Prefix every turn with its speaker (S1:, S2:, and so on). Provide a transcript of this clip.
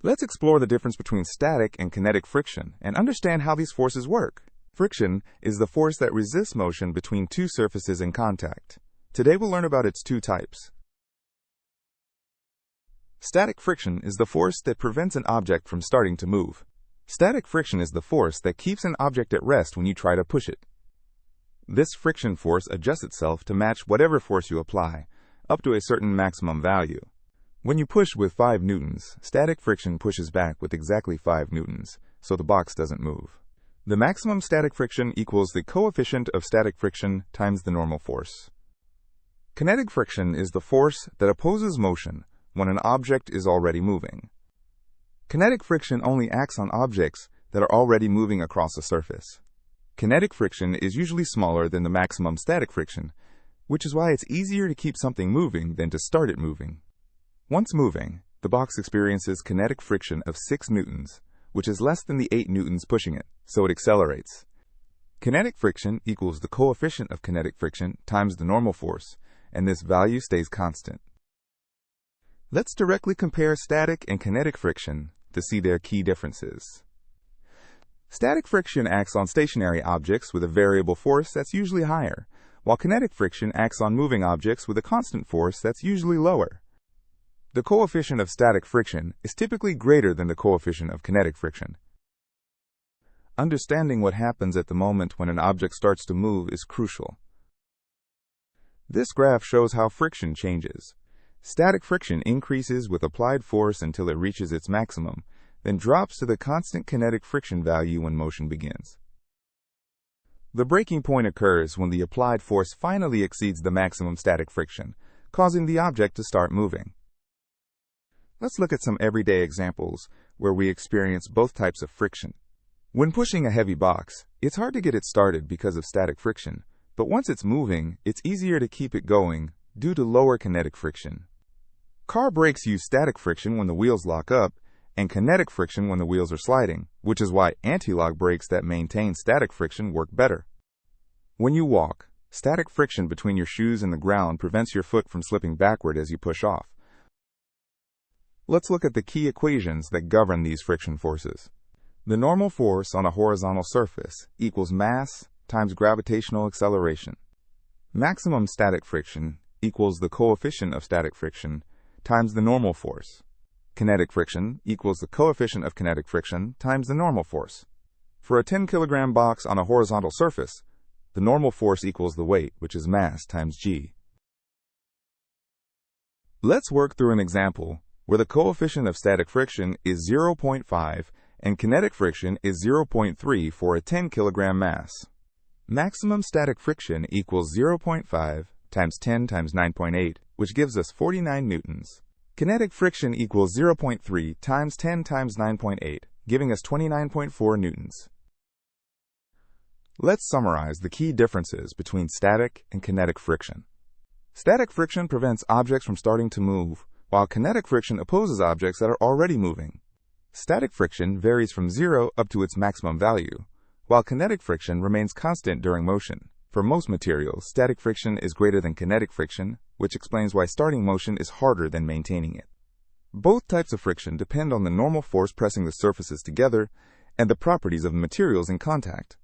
S1: Let's explore the difference between static and kinetic friction and understand how these forces work. Friction is the force that resists motion between two surfaces in contact. Today we'll learn about its two types. Static friction is the force that prevents an object from starting to move. Static friction is the force that keeps an object at rest when you try to push it. This friction force adjusts itself to match whatever force you apply, up to a certain maximum value. When you push with 5 newtons, static friction pushes back with exactly 5 newtons, so the box doesn't move. The maximum static friction equals the coefficient of static friction times the normal force. Kinetic friction is the force that opposes motion when an object is already moving. Kinetic friction only acts on objects that are already moving across a surface. Kinetic friction is usually smaller than the maximum static friction, which is why it's easier to keep something moving than to start it moving. Once moving, the box experiences kinetic friction of 6 newtons, which is less than the 8 newtons pushing it, so it accelerates. Kinetic friction equals the coefficient of kinetic friction times the normal force, and this value stays constant. Let's directly compare static and kinetic friction to see their key differences. Static friction acts on stationary objects with a variable force that's usually higher, while kinetic friction acts on moving objects with a constant force that's usually lower. The coefficient of static friction is typically greater than the coefficient of kinetic friction. Understanding what happens at the moment when an object starts to move is crucial. This graph shows how friction changes. Static friction increases with applied force until it reaches its maximum, then drops to the constant kinetic friction value when motion begins. The breaking point occurs when the applied force finally exceeds the maximum static friction, causing the object to start moving. Let's look at some everyday examples where we experience both types of friction. When pushing a heavy box, it's hard to get it started because of static friction, but once it's moving, it's easier to keep it going due to lower kinetic friction. Car brakes use static friction when the wheels lock up and kinetic friction when the wheels are sliding, which is why anti-lock brakes that maintain static friction work better. When you walk, static friction between your shoes and the ground prevents your foot from slipping backward as you push off. Let's look at the key equations that govern these friction forces. The normal force on a horizontal surface equals mass times gravitational acceleration. Maximum static friction equals the coefficient of static friction times the normal force. Kinetic friction equals the coefficient of kinetic friction times the normal force. For a 10-kilogram box on a horizontal surface, the normal force equals the weight, which is mass times g. Let's work through an example where the coefficient of static friction is 0.5 and kinetic friction is 0.3 for a 10-kilogram mass. Maximum static friction equals 0.5 times 10 times 9.8, which gives us 49 newtons. Kinetic friction equals 0.3 times 10 times 9.8, giving us 29.4 newtons. Let's summarize the key differences between static and kinetic friction. Static friction prevents objects from starting to move, while kinetic friction opposes objects that are already moving. Static friction varies from 0 up to its maximum value, while kinetic friction remains constant during motion. For most materials, static friction is greater than kinetic friction, which explains why starting motion is harder than maintaining it. Both types of friction depend on the normal force pressing the surfaces together and the properties of the materials in contact.